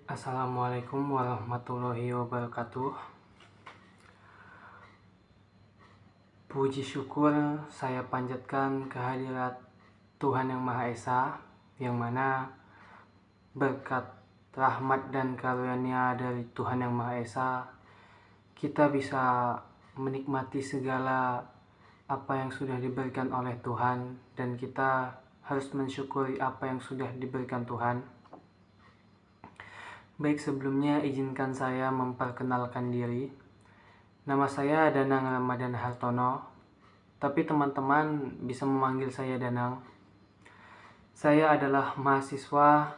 Assalamualaikum warahmatullahi wabarakatuh. Puji syukur saya panjatkan kehadirat Tuhan Yang Maha Esa, yang mana berkat rahmat dan karunia dari Tuhan Yang Maha Esa, kita bisa menikmati segala apa yang sudah diberikan oleh Tuhan, dan kita harus mensyukuri apa yang sudah diberikan Tuhan. Baik, sebelumnya izinkan saya memperkenalkan diri. Nama saya Danang Ramadan Hartono, tapi teman-teman bisa memanggil saya Danang. Saya adalah mahasiswa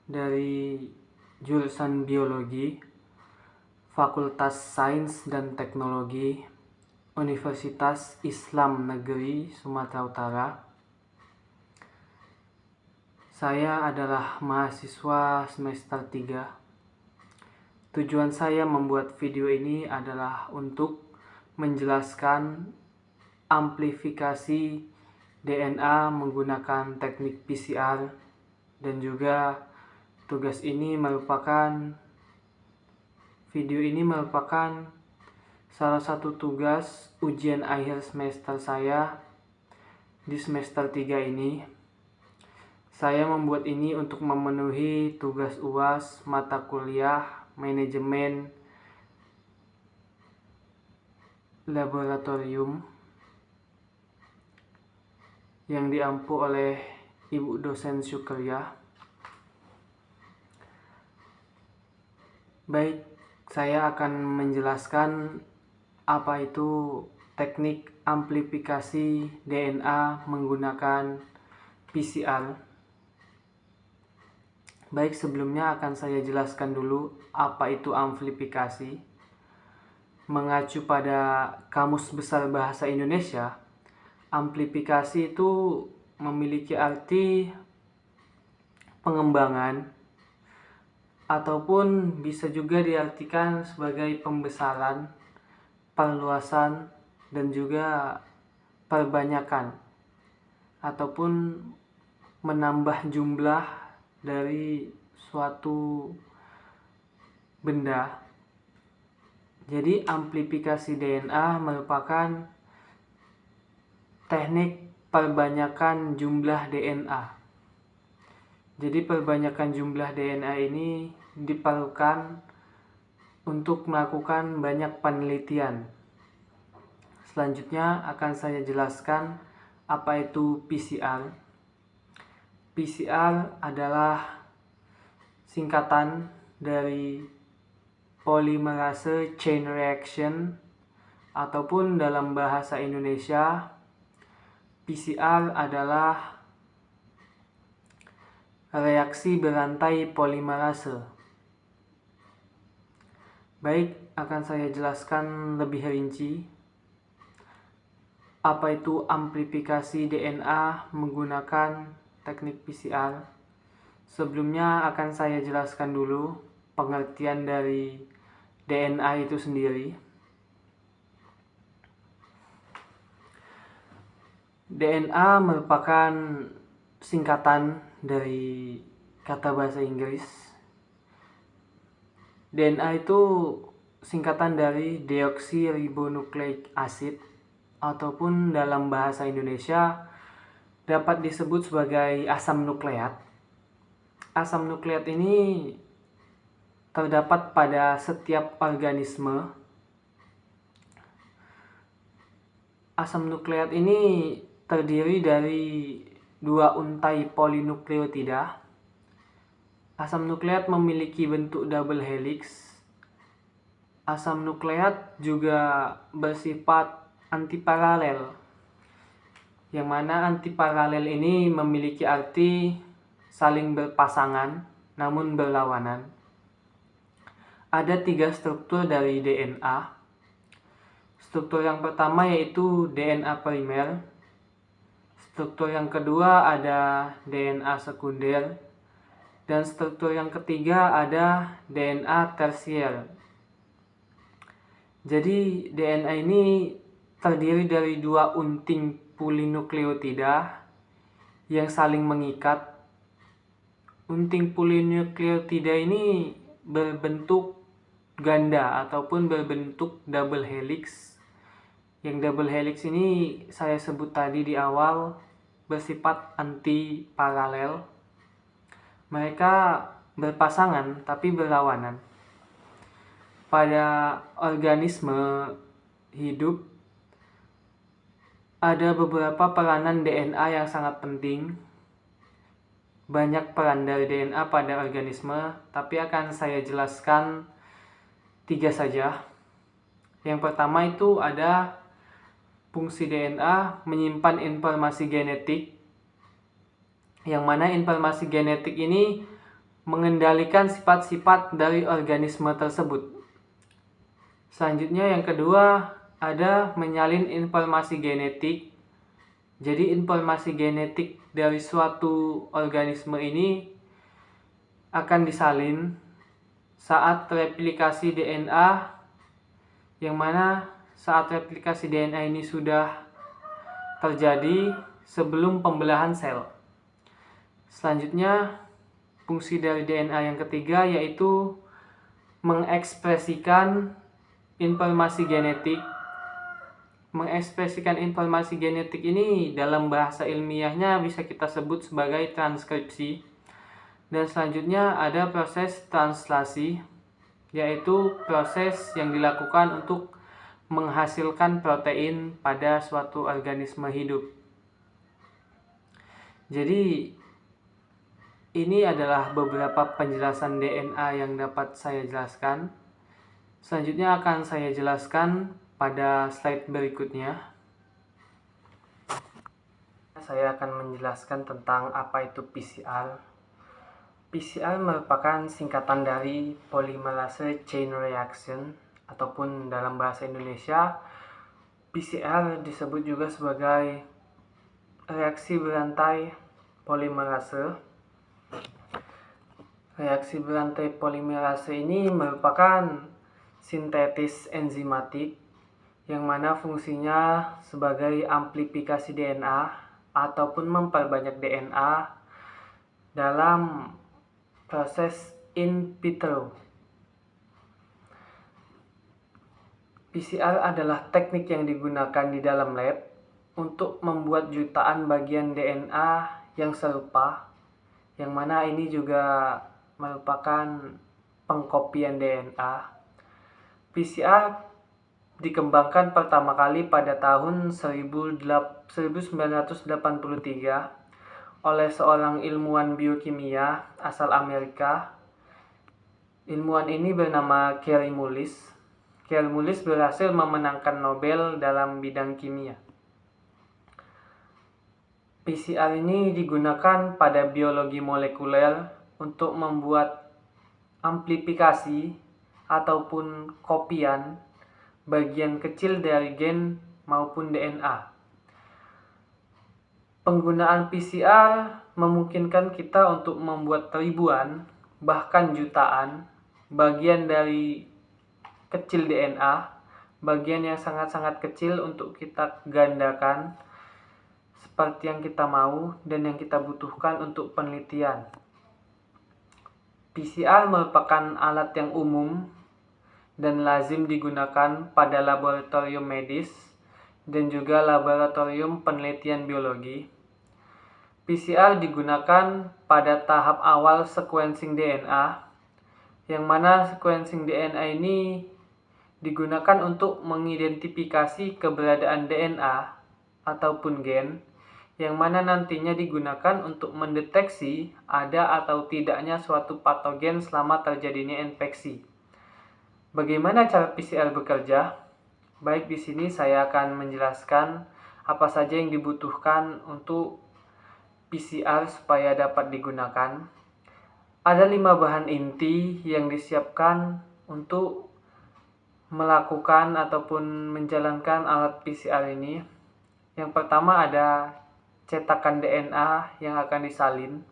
dari jurusan Biologi, Fakultas Sains dan Teknologi, Universitas Islam Negeri Sumatera Utara. Saya adalah mahasiswa semester 3. Tujuan saya membuat video ini adalah untuk menjelaskan amplifikasi DNA menggunakan teknik PCR, dan juga video ini merupakan salah satu tugas ujian akhir semester saya di semester 3 ini. Saya membuat ini untuk memenuhi tugas UAS mata kuliah manajemen laboratorium yang diampu oleh Ibu dosen Syukriyah. Baik, saya akan menjelaskan apa itu teknik amplifikasi DNA menggunakan PCR. Baik, sebelumnya akan saya jelaskan dulu apa itu amplifikasi. Mengacu pada Kamus Besar Bahasa Indonesia, amplifikasi itu memiliki arti pengembangan, ataupun bisa juga diartikan sebagai pembesaran, perluasan, dan juga perbanyakan, ataupun menambah jumlah dari suatu benda. Jadi amplifikasi DNA merupakan teknik perbanyakan jumlah DNA. Jadi perbanyakan jumlah DNA ini diperlukan untuk melakukan banyak penelitian. Selanjutnya akan saya jelaskan apa itu PCR. PCR adalah singkatan dari polymerase chain reaction, ataupun dalam bahasa Indonesia PCR adalah reaksi berantai polimerase. Baik, akan saya jelaskan lebih rinci apa itu amplifikasi DNA menggunakan teknik PCR. Sebelumnya akan saya jelaskan dulu pengertian dari DNA itu sendiri. DNA merupakan singkatan dari kata bahasa Inggris. DNA itu singkatan dari deoksiribonukleik acid, ataupun dalam bahasa Indonesia dapat disebut sebagai asam nukleat. Asam nukleat ini terdapat pada setiap organisme. Asam nukleat ini terdiri dari 2 untai polinukleotida. Asam nukleat memiliki bentuk double helix. Asam nukleat juga bersifat antiparalel, yang mana antiparalel ini memiliki arti saling berpasangan namun berlawanan. Ada 3 struktur dari DNA. Struktur yang pertama yaitu DNA primer. Struktur yang kedua ada DNA sekunder. Dan struktur yang ketiga ada DNA tersier. Jadi DNA ini terdiri dari 2 unting polinukleotida yang saling mengikat gunting polinukleotida ini berbentuk ganda ataupun berbentuk double helix. Yang double helix ini saya sebut tadi di awal bersifat anti paralel. Mereka berpasangan tapi berlawanan. Pada organisme hidup ada beberapa peranan DNA yang sangat penting. Banyak peran dari DNA pada organisme, tapi akan saya jelaskan 3 saja. Yang pertama itu ada fungsi DNA menyimpan informasi genetik, yang mana informasi genetik ini mengendalikan sifat-sifat dari organisme tersebut. Selanjutnya yang kedua ada menyalin informasi genetik. Jadi informasi genetik dari suatu organisme ini akan disalin saat replikasi DNA, yang mana saat replikasi DNA ini sudah terjadi sebelum pembelahan sel. Selanjutnya fungsi dari DNA yang ketiga yaitu mengekspresikan informasi genetik. Mengekspresikan informasi genetik ini dalam bahasa ilmiahnya bisa kita sebut sebagai transkripsi. Dan selanjutnya ada proses translasi, yaitu proses yang dilakukan untuk menghasilkan protein pada suatu organisme hidup. Jadi ini adalah beberapa penjelasan DNA yang dapat saya jelaskan. Selanjutnya akan saya jelaskan pada slide berikutnya. Saya akan menjelaskan tentang apa itu PCR. PCR merupakan singkatan dari polymerase chain reaction, ataupun dalam bahasa Indonesia PCR disebut juga sebagai reaksi berantai polimerase. Reaksi berantai polimerase ini merupakan sintetis enzimatik yang mana fungsinya sebagai amplifikasi DNA ataupun memperbanyak DNA dalam proses in vitro. PCR adalah teknik yang digunakan di dalam lab untuk membuat jutaan bagian DNA yang serupa, yang mana ini juga merupakan pengkopian DNA. PCR dikembangkan pertama kali pada tahun 1983 oleh seorang ilmuwan biokimia asal Amerika. Ilmuwan ini bernama Kary Mullis. Kary Mullis berhasil memenangkan Nobel dalam bidang kimia. PCR ini digunakan pada biologi molekuler untuk membuat amplifikasi ataupun kopian bagian kecil dari gen maupun DNA. Penggunaan PCR memungkinkan kita untuk membuat ribuan, bahkan jutaan, bagian dari kecil DNA, bagian yang sangat-sangat kecil untuk kita gandakan seperti yang kita mau dan yang kita butuhkan untuk penelitian. PCR merupakan alat yang umum dan lazim digunakan pada laboratorium medis dan juga laboratorium penelitian biologi. PCR digunakan pada tahap awal sequencing DNA, yang mana sequencing DNA ini digunakan untuk mengidentifikasi keberadaan DNA ataupun gen, yang mana nantinya digunakan untuk mendeteksi ada atau tidaknya suatu patogen selama terjadinya infeksi. Bagaimana cara PCR bekerja? Baik, di sini saya akan menjelaskan apa saja yang dibutuhkan untuk PCR supaya dapat digunakan. Ada 5 bahan inti yang disiapkan untuk melakukan ataupun menjalankan alat PCR ini. Yang pertama ada cetakan DNA yang akan disalin.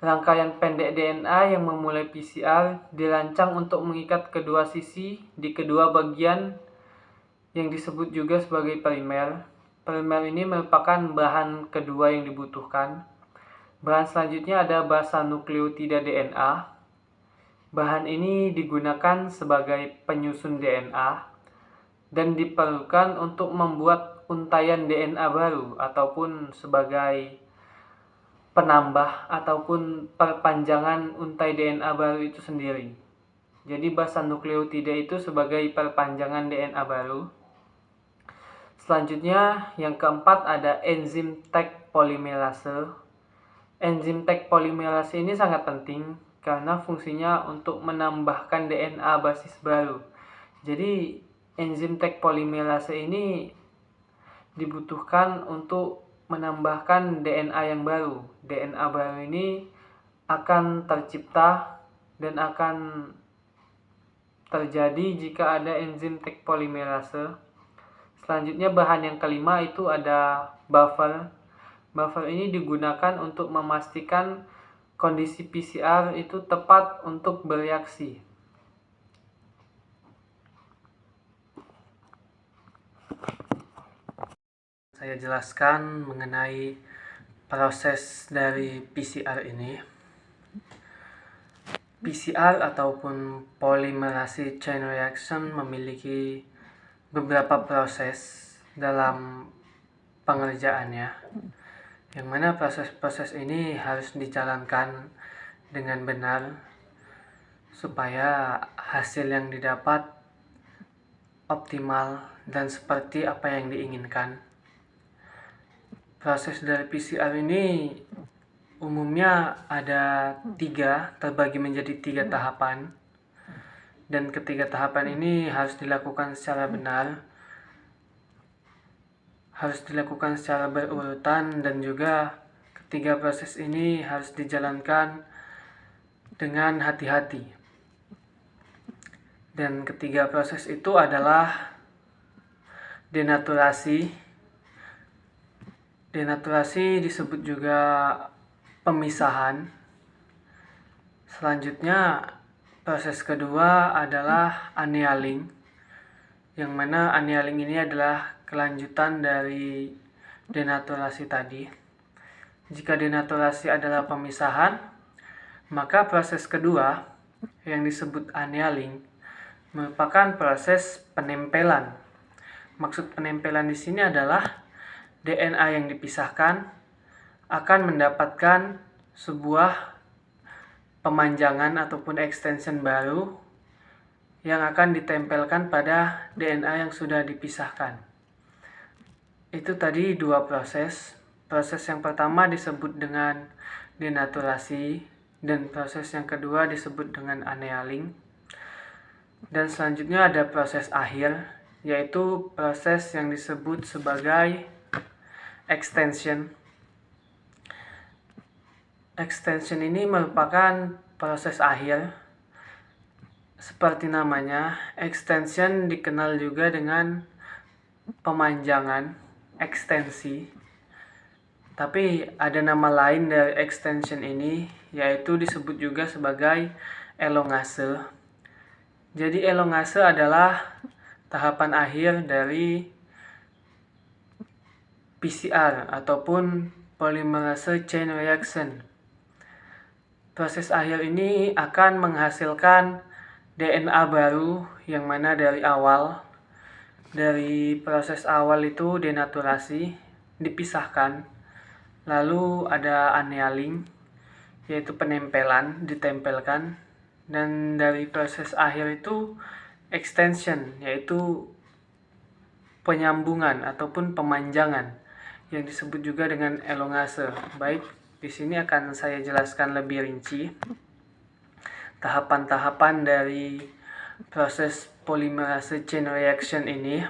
Rangkaian pendek DNA yang memulai PCR dirancang untuk mengikat kedua sisi di kedua bagian yang disebut juga sebagai polimer. Polimer ini merupakan bahan kedua yang dibutuhkan. Bahan selanjutnya ada basa nukleotida DNA. Bahan ini digunakan sebagai penyusun DNA dan diperlukan untuk membuat untaian DNA baru ataupun sebagai penambah ataupun perpanjangan untai DNA baru itu sendiri. Jadi basa nukleotida itu sebagai perpanjangan DNA baru. Selanjutnya yang keempat ada enzim Taq polimerase. Enzim Taq polimerase ini sangat penting karena fungsinya untuk menambahkan DNA basis baru. Jadi enzim Taq polimerase ini dibutuhkan untuk menambahkan DNA yang baru. DNA baru ini akan tercipta dan akan terjadi jika ada enzim Taq polimerase. Selanjutnya bahan yang kelima itu ada buffer. Buffer ini digunakan untuk memastikan kondisi PCR itu tepat untuk bereaksi. Saya jelaskan mengenai proses dari PCR ini. PCR ataupun polymerase chain reaction memiliki beberapa proses dalam pengerjaannya, yang mana proses-proses ini harus dijalankan dengan benar supaya hasil yang didapat optimal dan seperti apa yang diinginkan. Proses dari PCR ini umumnya ada terbagi menjadi 3 tahapan, dan ketiga tahapan ini harus dilakukan secara benar, harus dilakukan secara berurutan, dan juga ketiga proses ini harus dijalankan dengan hati-hati. Dan ketiga proses itu adalah denaturasi. Denaturasi disebut juga pemisahan. Selanjutnya proses kedua adalah annealing, yang mana annealing ini adalah kelanjutan dari denaturasi tadi. Jika denaturasi adalah pemisahan, maka proses kedua yang disebut annealing merupakan proses penempelan. Maksud penempelan di sini adalah DNA yang dipisahkan akan mendapatkan sebuah pemanjangan ataupun extension baru yang akan ditempelkan pada DNA yang sudah dipisahkan. Itu tadi 2 proses. Proses yang pertama disebut dengan denaturasi dan proses yang kedua disebut dengan annealing. Dan selanjutnya ada proses akhir, yaitu proses yang disebut sebagai extension. Extension ini merupakan proses akhir. Seperti namanya, extension dikenal juga dengan pemanjangan, ekstensi. Tapi ada nama lain dari extension ini, yaitu disebut juga sebagai elongase. Jadi elongase adalah tahapan akhir dari PCR ataupun polymerase chain reaction. Proses akhir ini akan menghasilkan DNA baru, yang mana dari proses awal itu denaturasi, dipisahkan. Lalu ada annealing, yaitu penempelan, ditempelkan. Dan dari proses akhir itu extension, yaitu penyambungan ataupun pemanjangan, yang disebut juga dengan elongase. Baik, di sini akan saya jelaskan lebih rinci tahapan-tahapan dari proses polymerase chain reaction ini.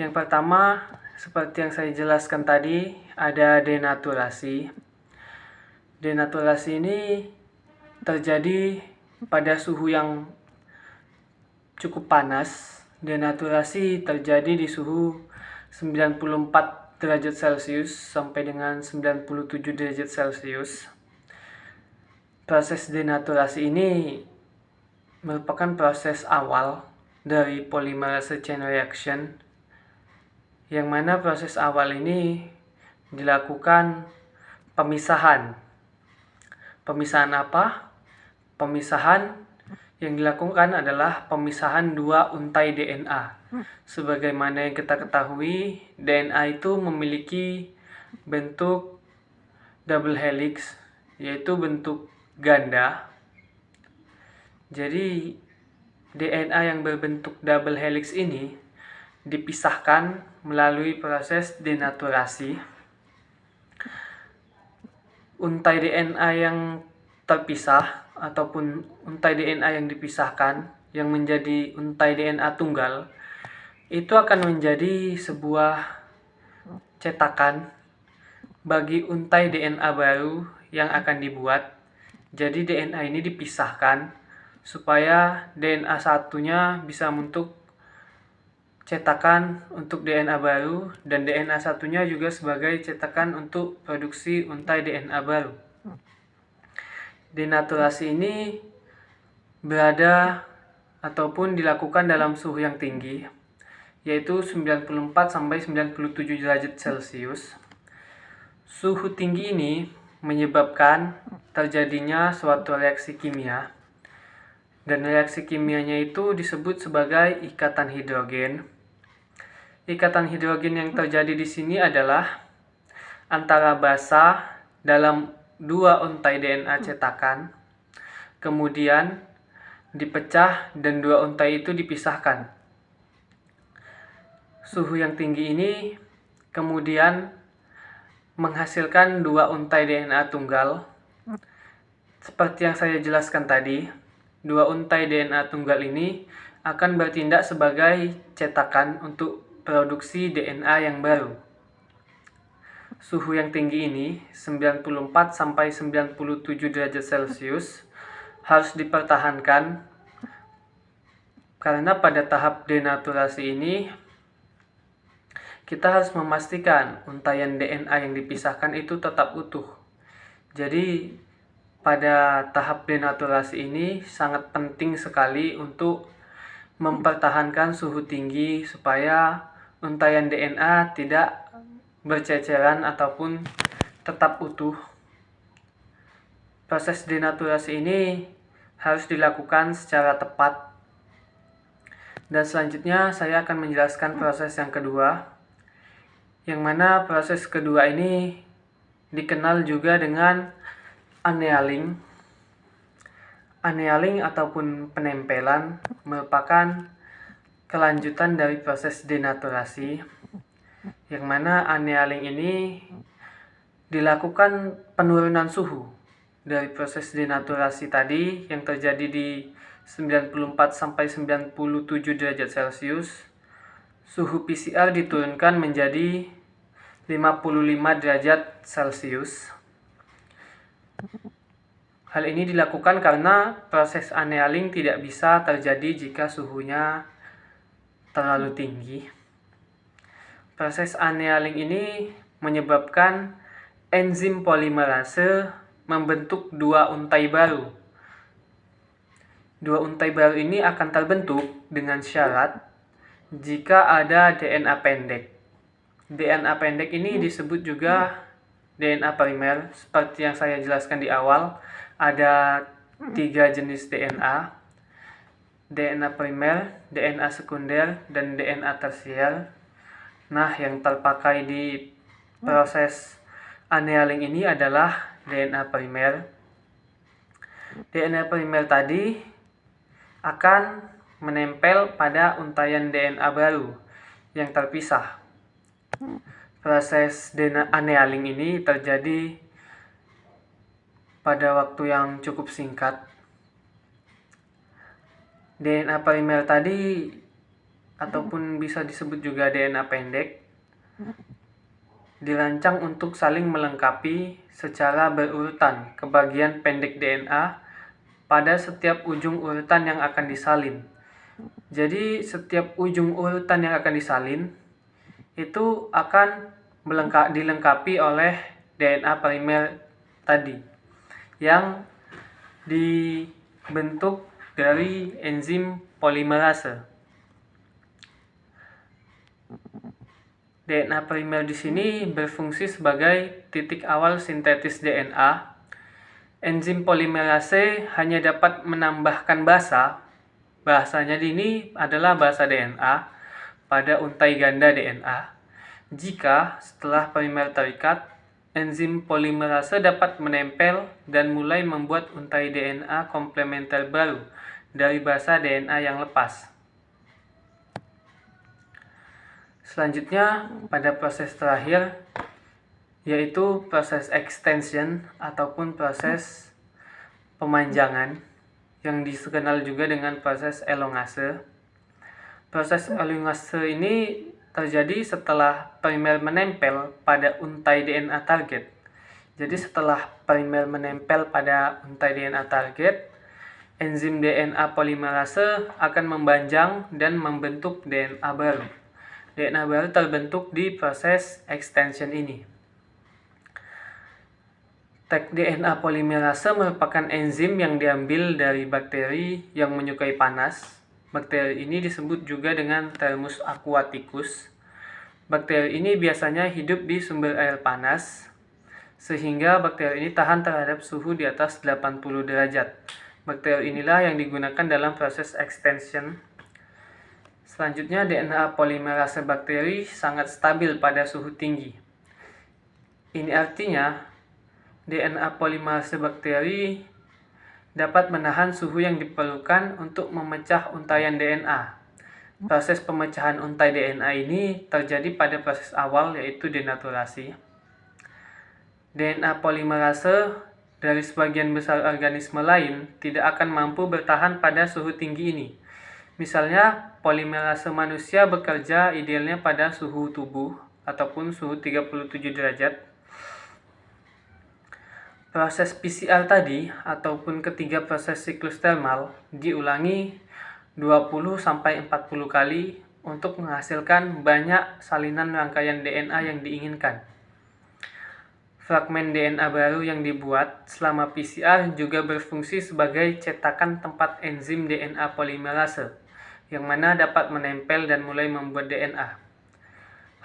Yang pertama, seperti yang saya jelaskan tadi, ada denaturasi. Denaturasi ini terjadi pada suhu yang cukup panas. Denaturasi terjadi di suhu 94 derajat Celcius sampai dengan 97 derajat Celcius. Proses denaturasi ini merupakan proses awal dari polymerase chain reaction, yang mana proses awal ini dilakukan pemisahan. Pemisahan apa? Pemisahan yang dilakukan adalah pemisahan dua untai DNA. Sebagaimana yang kita ketahui, DNA itu memiliki bentuk double helix, yaitu bentuk ganda. Jadi DNA yang berbentuk double helix ini dipisahkan melalui proses denaturasi. Untai DNA yang terpisah ataupun untai DNA yang dipisahkan yang menjadi untai DNA tunggal itu akan menjadi sebuah cetakan bagi untai DNA baru yang akan dibuat. Jadi DNA ini dipisahkan supaya DNA satunya bisa membentuk cetakan untuk DNA baru dan DNA satunya juga sebagai cetakan untuk produksi untai DNA baru. Denaturasi ini berada ataupun dilakukan dalam suhu yang tinggi, yaitu 94 sampai 97 derajat Celcius. Suhu tinggi ini menyebabkan terjadinya suatu reaksi kimia, dan reaksi kimianya itu disebut sebagai ikatan hidrogen. Ikatan hidrogen yang terjadi di sini adalah antara basa dalam dua untai DNA cetakan, kemudian dipecah dan dua untai itu dipisahkan. Suhu yang tinggi ini kemudian menghasilkan dua untai DNA tunggal. Seperti yang saya jelaskan tadi, dua untai DNA tunggal ini akan bertindak sebagai cetakan untuk produksi DNA yang baru. Suhu yang tinggi ini, 94 sampai 97 derajat Celcius, harus dipertahankan karena pada tahap denaturasi ini kita harus memastikan untaian DNA yang dipisahkan itu tetap utuh. Jadi pada tahap denaturasi ini sangat penting sekali untuk mempertahankan suhu tinggi supaya untaian DNA tidak berceceran ataupun tetap utuh. Proses denaturasi ini harus dilakukan secara tepat. Dan selanjutnya saya akan menjelaskan proses yang kedua, yang mana proses kedua ini dikenal juga dengan annealing. Annealing ataupun penempelan merupakan kelanjutan dari proses denaturasi, yang mana annealing ini dilakukan penurunan suhu dari proses denaturasi tadi yang terjadi di 94 sampai 97 derajat Celcius. Suhu PCR diturunkan menjadi 55 derajat Celcius. Hal ini dilakukan karena proses annealing tidak bisa terjadi jika suhunya terlalu tinggi. Proses annealing ini menyebabkan enzim polimerase membentuk dua untai baru. Dua untai baru ini akan terbentuk dengan syarat jika ada DNA pendek. DNA pendek ini disebut juga DNA primer. Seperti yang saya jelaskan di awal, ada 3 jenis DNA. DNA primer, DNA sekunder, dan DNA tersier. Nah, yang terpakai di proses annealing ini adalah DNA primer. DNA primer tadi akan menempel pada untaian DNA baru yang terpisah. Proses DNA annealing ini terjadi pada waktu yang cukup singkat. DNA primer tadi ataupun bisa disebut juga DNA pendek dirancang untuk saling melengkapi secara berurutan ke bagian pendek DNA pada setiap ujung urutan yang akan disalin. Jadi setiap ujung urutan yang akan disalin itu akan dilengkapi oleh DNA primer tadi yang dibentuk dari enzim polimerase. DNA primer di sini berfungsi sebagai titik awal sintetis DNA. Enzim polimerase hanya dapat menambahkan basa. Bahasanya ini adalah basa DNA pada untai ganda DNA. Jika setelah primer terikat, enzim polimerase dapat menempel dan mulai membuat untai DNA komplementer baru dari basa DNA yang lepas. Selanjutnya, pada proses terakhir, yaitu proses extension ataupun proses pemanjangan, yang dikenal juga dengan proses elongase. Proses elongase ini terjadi setelah primer menempel pada untai DNA target. Jadi setelah primer menempel pada untai DNA target, enzim DNA polimerase akan membanjang dan membentuk DNA baru. DNA baru terbentuk di proses extension ini. DNA polimerase merupakan enzim yang diambil dari bakteri yang menyukai panas. Bakteri ini disebut juga dengan Thermus aquaticus. Bakteri ini biasanya hidup di sumber air panas, sehingga bakteri ini tahan terhadap suhu di atas 80 derajat. Bakteri inilah yang digunakan dalam proses extension. Selanjutnya, DNA polimerase bakteri sangat stabil pada suhu tinggi. Ini artinya, DNA polimerase bakteri dapat menahan suhu yang diperlukan untuk memecah untaian DNA. Proses pemecahan untai DNA ini terjadi pada proses awal, yaitu denaturasi. DNA polimerase dari sebagian besar organisme lain tidak akan mampu bertahan pada suhu tinggi ini. Misalnya, polimerase manusia bekerja idealnya pada suhu tubuh ataupun suhu 37 derajat. Proses PCR tadi ataupun ketiga proses siklus termal diulangi 20-40 kali untuk menghasilkan banyak salinan rangkaian DNA yang diinginkan. Fragmen DNA baru yang dibuat selama PCR juga berfungsi sebagai cetakan tempat enzim DNA polimerase, yang mana dapat menempel dan mulai membuat DNA.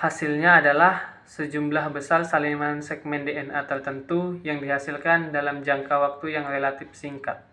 Hasilnya adalah sejumlah besar salinan segmen DNA tertentu yang dihasilkan dalam jangka waktu yang relatif singkat.